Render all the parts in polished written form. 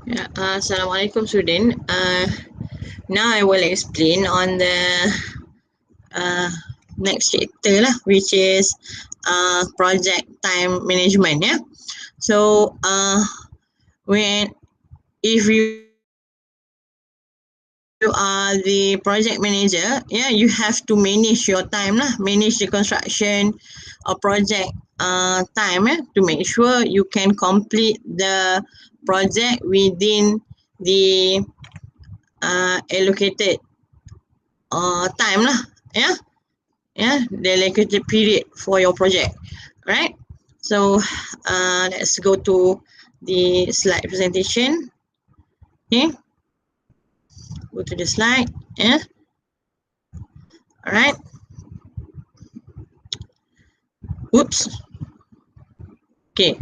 Yeah, Assalamualaikum student. Now I will explain on the uh, next chapter lah, which is project time management. Yeah. So when if you are the project manager, yeah, you have to manage your time lah, manage the construction or project time to make sure you can complete the project within the allocated time lah, the allocated period for your project, right? So let's go to the slide presentation. Okay, go to the slide. All right. Oops. Okay,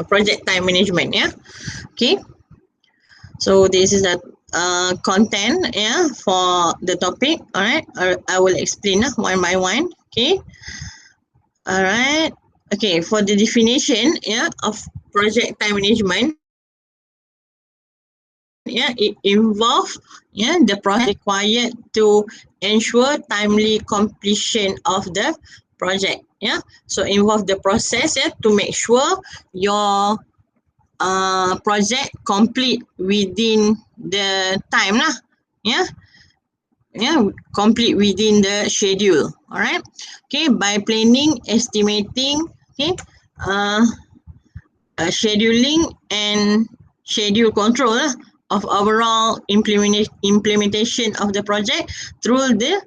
project time management. Okay, so this is the content for the topic. All right, I will explain one by one. Okay. All right. Okay, for the definition of project time management, it involves the process required to ensure timely completion of the project. So involve the process to make sure your project complete within the time lah. Complete within the schedule. All right. Okay, by planning, estimating, scheduling and schedule control of overall implementation of the project through the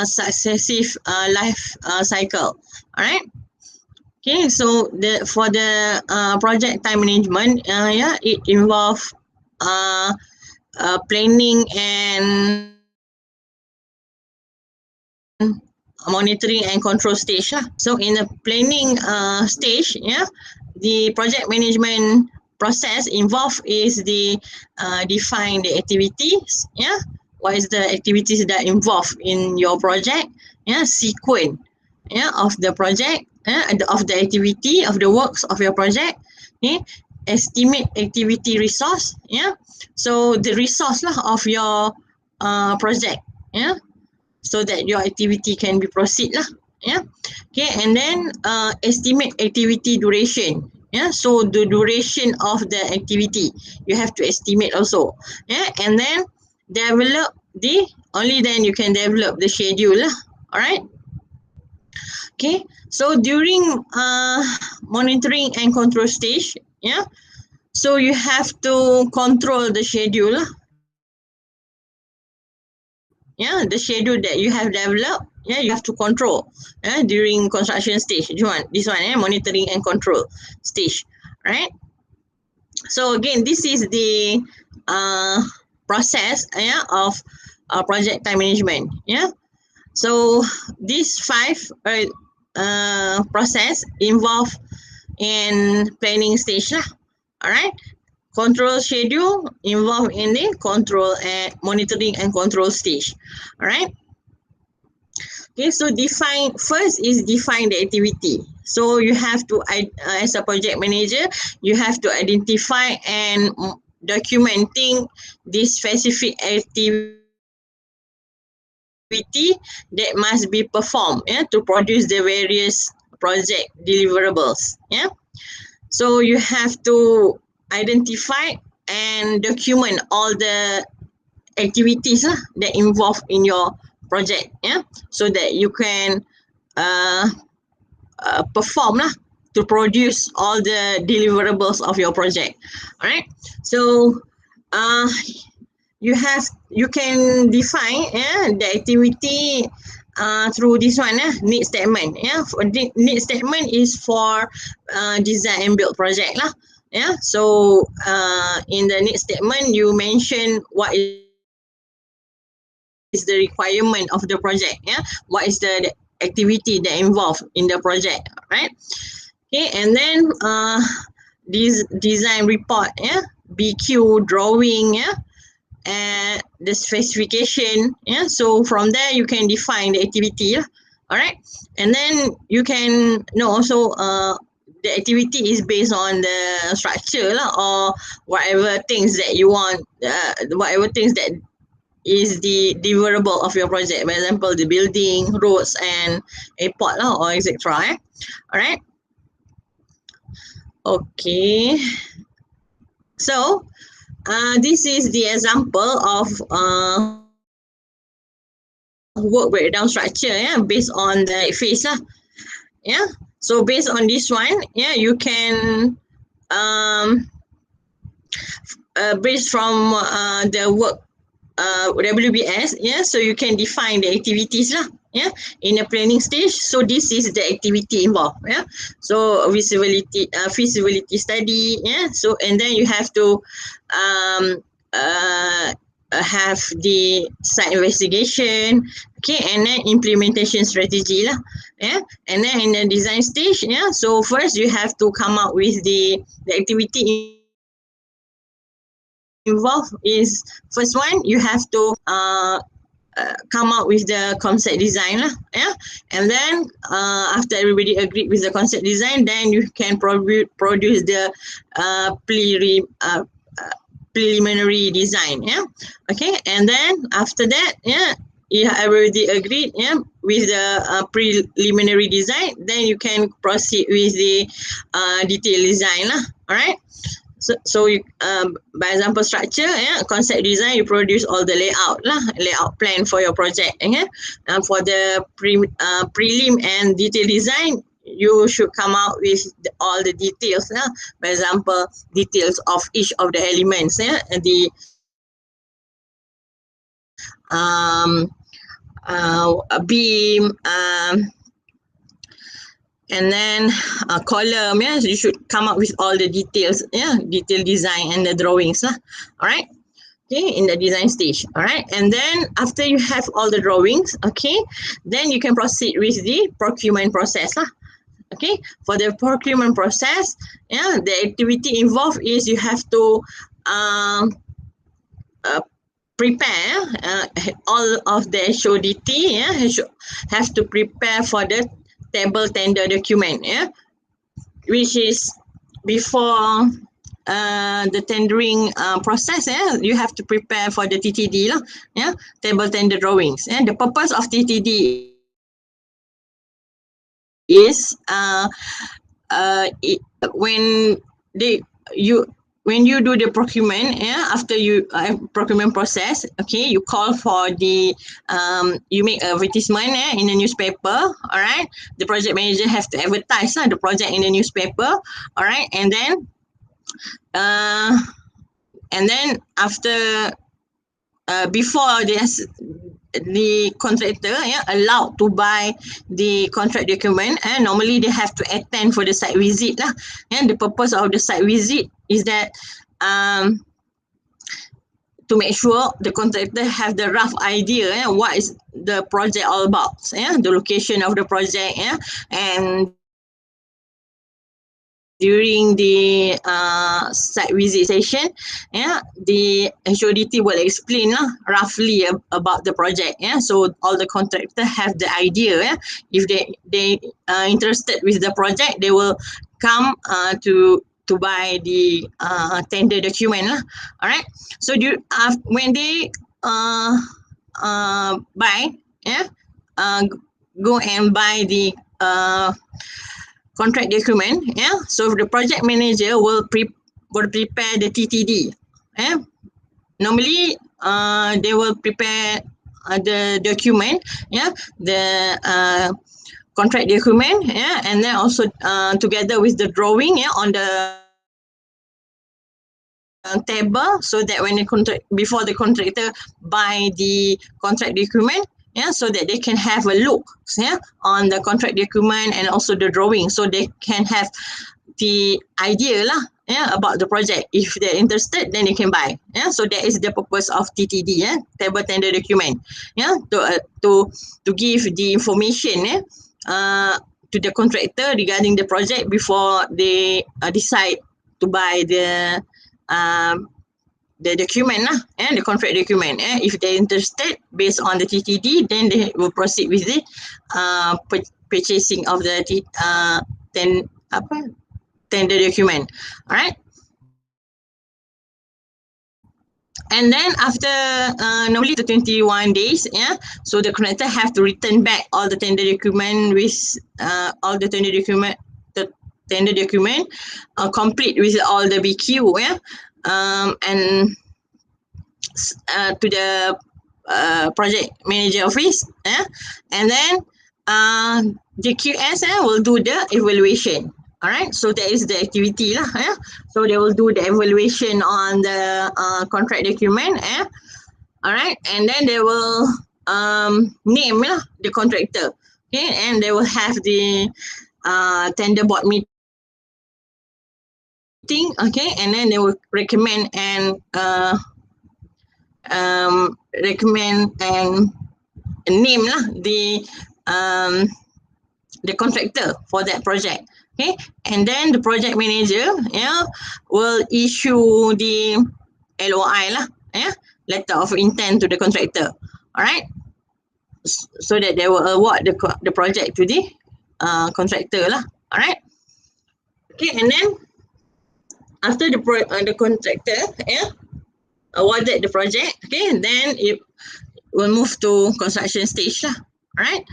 successive life cycle. All right. Okay, so for the project time management, it involves planning and monitoring and control stage. So in the planning stage, the project management process involved is the define the activities. What is the activities that involved in your project? Sequence of the project, of the activity of the works of your project. Estimate activity resource. So the resource of your project. So that your activity can be proceed lah. Okay, and then estimate activity duration. So the duration of the activity you have to estimate also. And then develop only then you can develop the schedule lah. All right. Okay, so during monitoring and control stage, so you have to control the schedule lah. The schedule that you have developed, you have to control during construction stage. This one, monitoring and control stage, right? So again, this is the process of project time management. So these 5 process involve in planning stage lah. All right. Control schedule involved in the control and monitoring and control stage. All right. Okay, so first is define the activity. So you have to, as a project manager, you have to identify and documenting this specific activity that must be performed to produce the various project deliverables. So you have to identify and document all the activities that involve in your project, so that you can perform to produce all the deliverables of your project. All right. So you can define the activity through this one, need statement. For need statement is for design and build project lah. So in the need statement you mention what is the requirement of the project. What is the activity that involved in the project, right? Okay, and then this design report, BQ drawing, and the specification. So from there you can define the activity. All right, and then you can also the activity is based on the structure lah, or whatever things that you want, whatever things that is the deliverable of your project. For example, the building, roads, and airport lah, or etc. Alright. Okay. So, this is the example of work breakdown structure, based on the phase lah. So based on this one, you can based from the work WBS, so you can define the activities lah, in a planning stage. So this is the activity involved, so feasibility study, so and then you have to have the site investigation, okay, and then implementation strategy lah, and then in the design stage, so first you have to come up with the activity involved. Is first one, you have to come up with the concept design lah, and then after everybody agreed with the concept design, then you can produce the preliminary design, okay, and then after that, you have already agreed, with the preliminary design, then you can proceed with the detailed design lah. All right. So you, by example structure, concept design, you produce all the layout plan for your project, and for the prelim and detail design, you should come out with all the details, for example, details of each of the elements, and the beam, and then a column, so you should come up with all the details, detailed design and the drawings lah. All right, okay, in the design stage. All right, and then after you have all the drawings, okay, then you can proceed with the procurement process lah. Okay, for the procurement process, the activity involved is you have to prepare all of the HODT, have to prepare for the table tender document, which is before the tendering process, you have to prepare for the TTD lah, table tender drawings. And the purpose of TTD is when you do the procurement, after you procurement process, okay, you call for the you make advertisement in the newspaper. All right, the project manager have to advertise the project in the newspaper. All right, and then after before the contractor allowed to buy the contract document, and normally they have to attend for the site visit lah. And the purpose of the site visit is that to make sure the contractor have the rough idea what is the project all about, the location of the project, and during the site visit session, the HODT will explain roughly about the project. So all the contractor have the idea. If they are interested with the project, they will come to buy the tender document. All right. So when they buy, go and buy the contract document, so the project manager will prepare the TTD. Normally they will prepare the document, the contract document, and then also together with the drawing, on the table, so that when before the contractor buy the contract document, so that they can have a look, on the contract document and also the drawing, so they can have the idea lah, about the project. If they're interested, then they can buy. So that is the purpose of TTD, table tender document, to give the information to the contractor regarding the project before they decide to buy the document and the contract document. If they're interested based on the TTD, then they will proceed with the purchasing of the tender document. All right. And then after normally the 21 days, yeah, so the contractor have to return back all the tender document with all the tender document, complete with all the BQ, yeah, and to the project manager office, yeah, and then the QS will do the evaluation. All right, so that is the activity lah. Yeah? So they will do the evaluation on the contract document. All right, and then they will name the contractor. Okay, and they will have the tender board meeting. Okay, and then they will recommend and name the contractor for that project. Okay, and then the project manager, yeah, will issue the LOI lah, yeah, letter of intent to the contractor. All right, so that they will award the project to the contractor lah. All right. Okay, and then after the contractor, yeah, awarded the project, okay, and then it will move to construction stage lah. All right.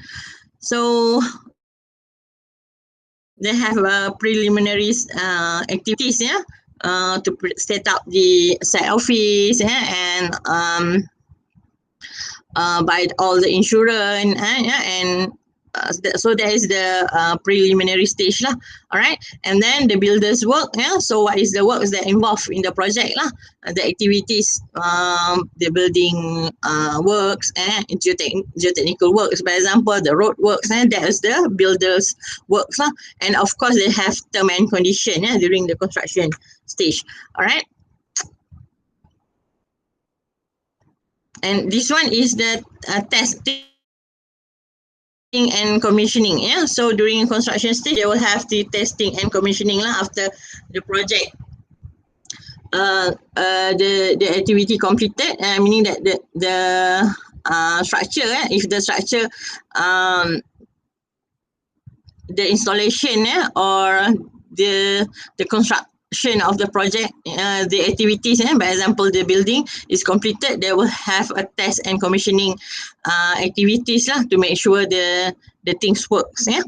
So they have preliminary activities, yeah, to set up the site office, yeah, and buy all the insurance, yeah, and so that is the preliminary stage lah. All right, and then the builders work, yeah. So what is the works that involved in the project lah? The activities, the building works, geotechnical works, for example, the road works, and that is the builders works lah. And of course, they have term and condition, yeah, during the construction stage. All right. And this one is the testing and commissioning, yeah. So during construction stage, they will have the testing and commissioning lah after the project the activity completed, meaning that the structure, if the structure the installation, or the construction of the project, the activities, by example the building is completed, they will have a test and commissioning activities to make sure the things works, yeah.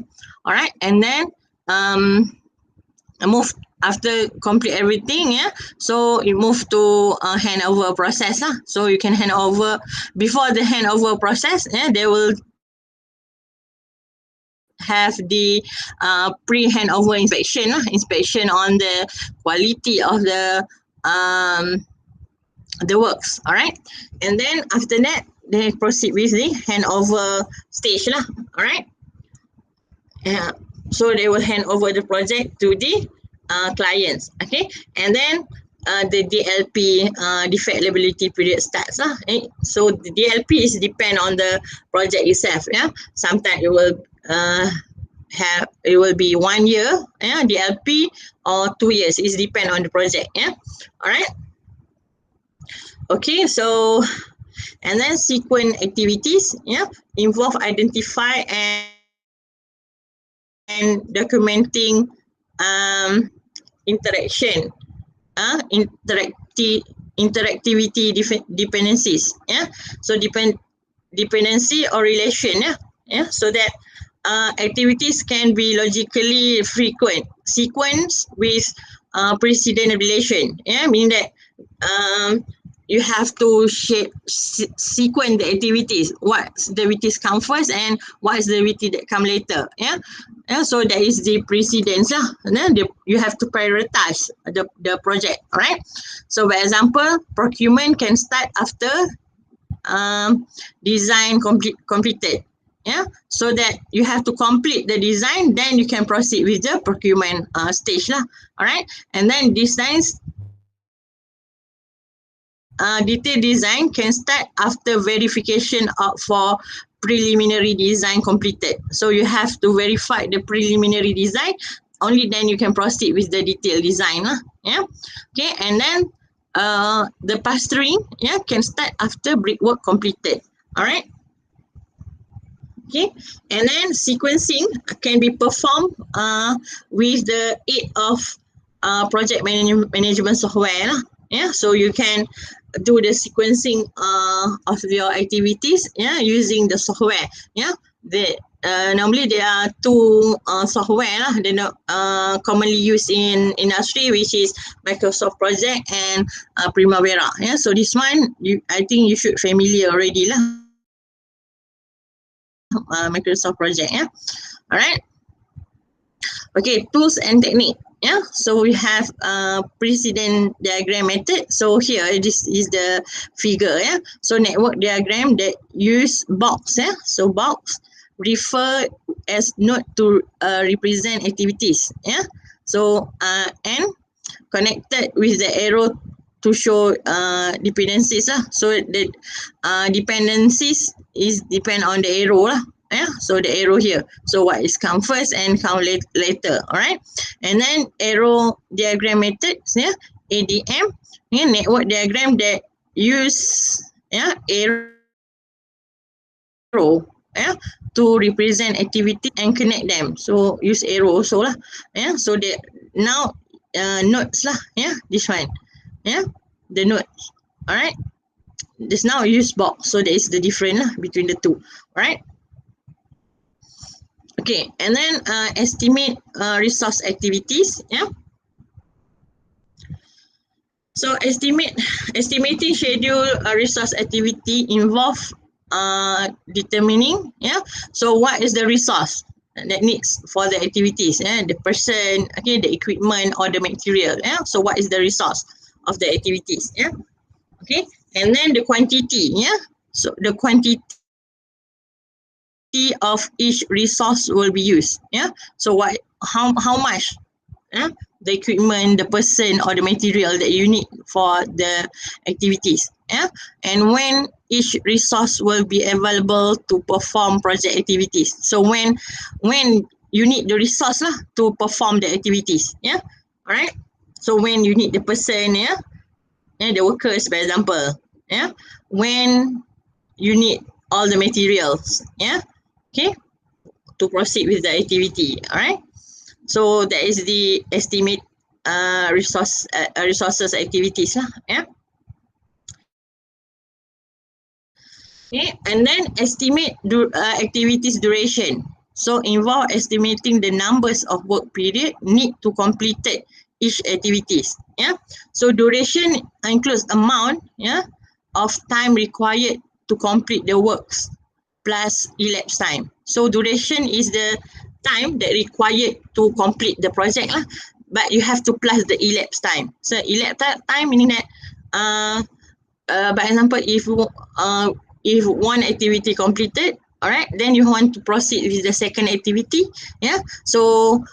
All right, and then move after complete everything, yeah, so you move to handover process lah. So you can hand over before the handover process, yeah, they will have the pre-handover inspection on the quality of the works. All right, and then after that they proceed with the handover stage lah. All right, yeah, so they will hand over the project to the clients. Okay, and then the DLP defect liability period starts lah. So the DLP is depend on the project itself, yeah. Sometimes it will be 1 year, yeah, DLP, or 2 years. It depend on the project, yeah. All right. Okay, so and then sequence activities, yeah, involve identify and documenting interaction, interactivity dependencies, yeah. So dependency or relation, yeah, so that activities can be logically sequence with precedent relation, yeah, meaning that you have to sequence the activities. What the activities come first and what is the activity that come later, yeah. So that is the precedence lah. And then you have to prioritize the project. All right. So for example, procurement can start after design completed. Yeah. So that you have to complete the design, then you can proceed with the procurement stage lah. All right. And then designs. Detailed design can start after verification for preliminary design completed. So you have to verify the preliminary design, only then you can proceed with the detailed design, yeah. Okay, and then the plastering, yeah, can start after brickwork completed. All right. Okay, and then sequencing can be performed with the aid of project management software lah. Yeah, so you can do the sequencing of your activities, yeah, using the software. Yeah, normally there are two software lah, they not commonly used in industry, which is Microsoft Project and Primavera. Yeah, so this one I think you should familiar already lah. Microsoft Project. Yeah, all right. Okay, tools and technique. Yeah, so we have precedent diagram method. So here this is the figure. Yeah, so network diagram that use box. Yeah, so box refer as node to represent activities. Yeah, so and connected with the arrow to show dependencies lah. So the dependencies is depend on the arrow lah. Yeah, so the arrow here. So what is come first and come later. All right, and then arrow diagram methods. Yeah, ADM. Yeah, network diagram that use arrow. Yeah, to represent activity and connect them. So use arrow also lah. Yeah, so the now nodes lah. Yeah, this one. Yeah, the nodes. All right. This now use box. So there is the difference lah between the two. All right. Okay, and then estimate resource activities. Yeah. So estimating schedule resource activity involve determining. Yeah. So what is the resource that needs for the activities? Yeah, the person, okay, the equipment or the material. Yeah. So what is the resource of the activities? Yeah. Okay, and then the quantity. Yeah. So the quantity of each resource will be used. Yeah. So how much the equipment, the person or the material that you need for the activities. Yeah. And when each resource will be available to perform project activities. So when you need the resource lah to perform the activities. Yeah. All right. So when you need the person, the workers, for example. Yeah. When you need all the materials. Yeah. Okay, to proceed with the activity. All right. So that is the estimate resources activities lah. Yeah. Okay, and then estimate activities duration. So involve estimating the numbers of work period need to complete each activities. Yeah. So duration includes amount of time required to complete the works plus elapsed time. So duration is the time that required to complete the project lah, but you have to plus the elapsed time. So elapsed time meaning that by example, if one activity completed, all right, then you want to proceed with the second activity. Yeah, so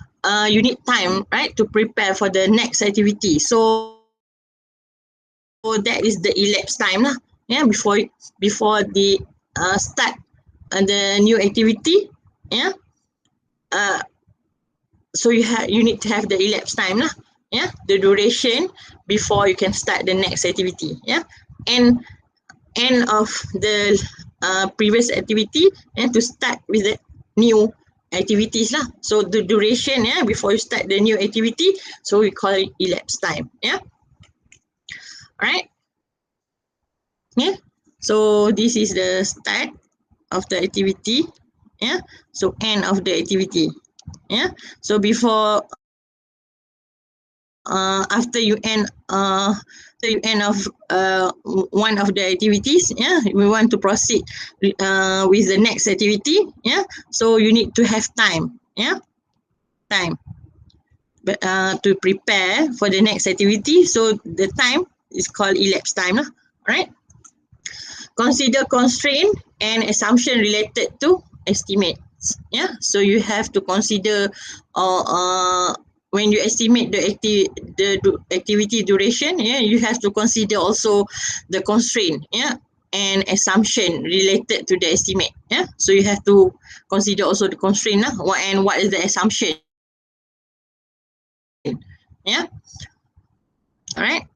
you need time, right, to prepare for the next activity. So that is the elapsed time lah. Yeah, before the start the new activity. Yeah. So you need to have the elapsed time lah. Yeah, the duration before you can start the next activity. Yeah, and end of the previous activity and to start with the new activities lah. So the duration before you start the new activity, so we call it elapsed time. Yeah. All right. Yeah. So this is the start of the activity. Yeah. So end of the activity. Yeah. So before after you end of one of the activities, we want to proceed with the next activity. Yeah. So you need to have time. Yeah. Time. But to prepare for the next activity. So the time is called elapsed time lah. Right. Consider constraint and assumption related to estimates. Yeah, so you have to consider when you estimate the activity duration. Yeah, you have to consider also the constraint. Yeah, and assumption related to the estimate. Yeah, so you have to consider also the constraint lah. What is the assumption? Yeah, all right.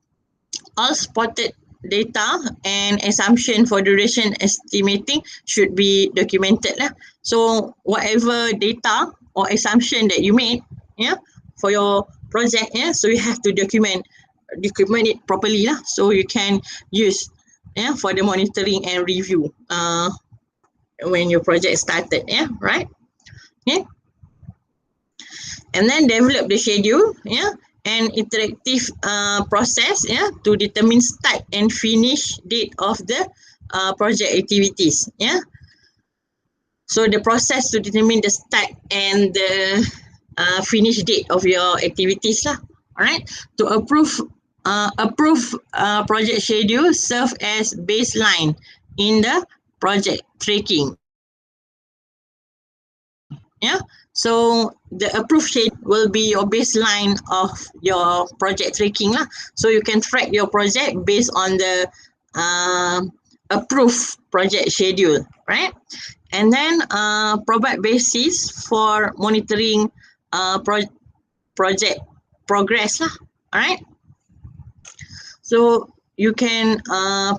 All spotted data and assumption for duration estimating should be documented lah. So whatever data or assumption that you made, yeah, for your project, yeah, so you have to document it properly lah, so you can use, yeah, for the monitoring and review when your project started, yeah, right? Okay. And then develop the schedule, yeah, an interactive process, yeah, to determine start and finish date of the project activities, yeah. So the process to determine the start and the finish date of your activities lah. All right. To approve project schedule serve as baseline in the project tracking. Yeah. So the approved schedule will be your baseline of your project tracking lah. So you can track your project based on the approved project schedule, right? And then provide basis for monitoring project progress lah. All right. So you can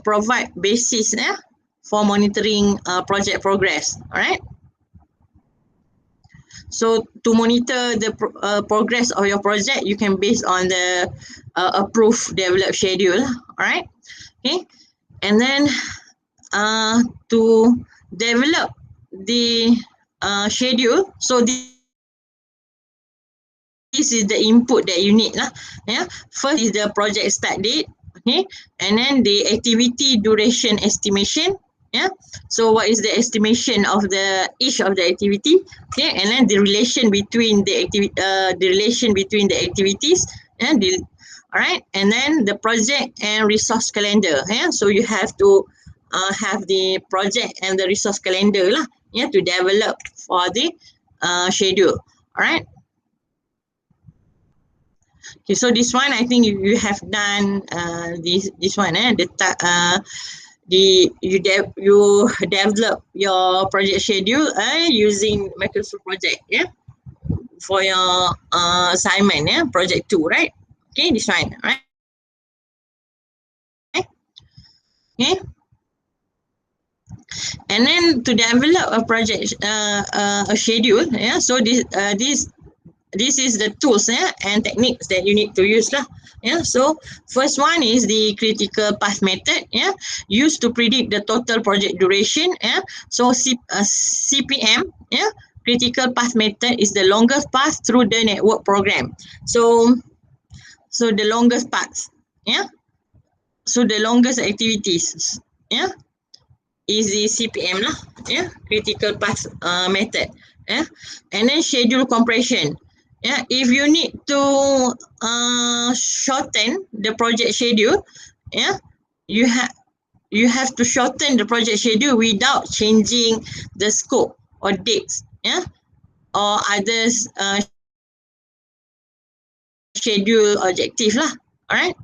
provide basis, yeah, for monitoring project progress. All right. So to monitor the progress of your project, you can base on the approved developed schedule. All right. Okay. And then to develop the schedule, so this is the input that you need lah. Yeah. First is the project start date. Okay. And then the activity duration estimation. Yeah. So what is the estimation of the each of the activity? Okay. And then the relation between the activities and all right. And then the project and resource calendar. Yeah. So you have to have the project and the resource calendar lah. Yeah. To develop for the schedule. All right. Okay, so this one I think you have done this one, you develop your project schedule using Microsoft Project, yeah, for your assignment, yeah, project 2, right? Okay, this one, right? Okay. And then to develop a project a schedule, yeah, so this is the tools, yeah, and techniques that you need to use lah. Yeah, so first one is the critical path method, yeah, used to predict the total project duration, yeah. So CPM, yeah, critical path method is the longest path through the network program. So the longest path, yeah, so the longest activities, yeah, is the CPM lah, yeah, critical path method, yeah. And then schedule compression. Yeah, if you need to shorten the project schedule, yeah, you have to shorten the project schedule without changing the scope or dates, yeah, or others schedule objective lah. All right.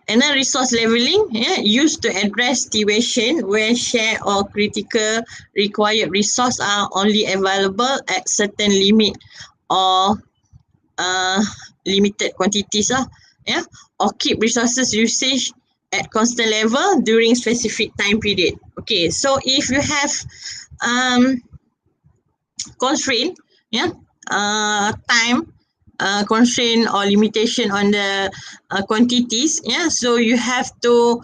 And then resource leveling, yeah, used to address situation where share or critical required resource are only available at certain limit or limited quantities lah, yeah, or keep resources usage at constant level during specific time period. Okay, so if you have constraint, yeah, time constraint or limitation on the quantities, yeah, so you have to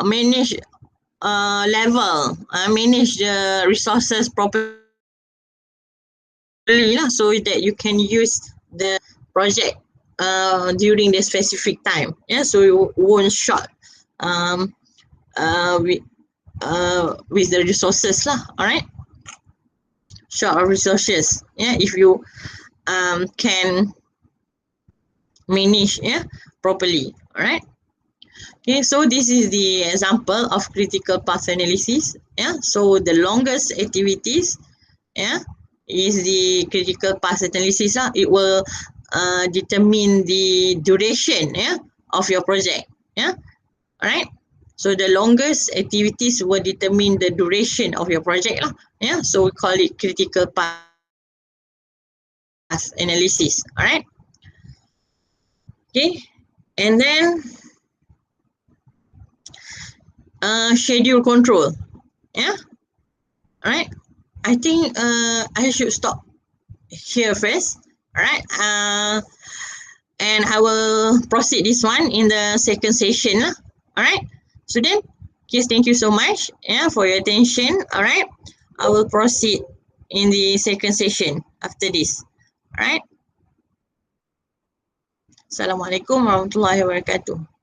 manage manage the resources properly lah, so that you can use the project during the specific time, yeah, so you won't short with the resources lah. All right, short of resources, yeah, if you can manage, yeah, properly. All right. Okay, so this is the example of critical path analysis, yeah. So the longest activities, yeah, is the critical path analysis lah. It will determine the duration, yeah, of your project, yeah. All right. So the longest activities will determine the duration of your project lah, yeah. So we call it critical path analysis. All right. Okay. And then schedule control. Yeah, all right. I think I should stop here first. All right. And I will proceed this one in the second session. All right. Student, yes, thank you so much, yeah, for your attention. All right. I will proceed in the second session after this. All right. Assalamualaikum warahmatullahi wabarakatuh.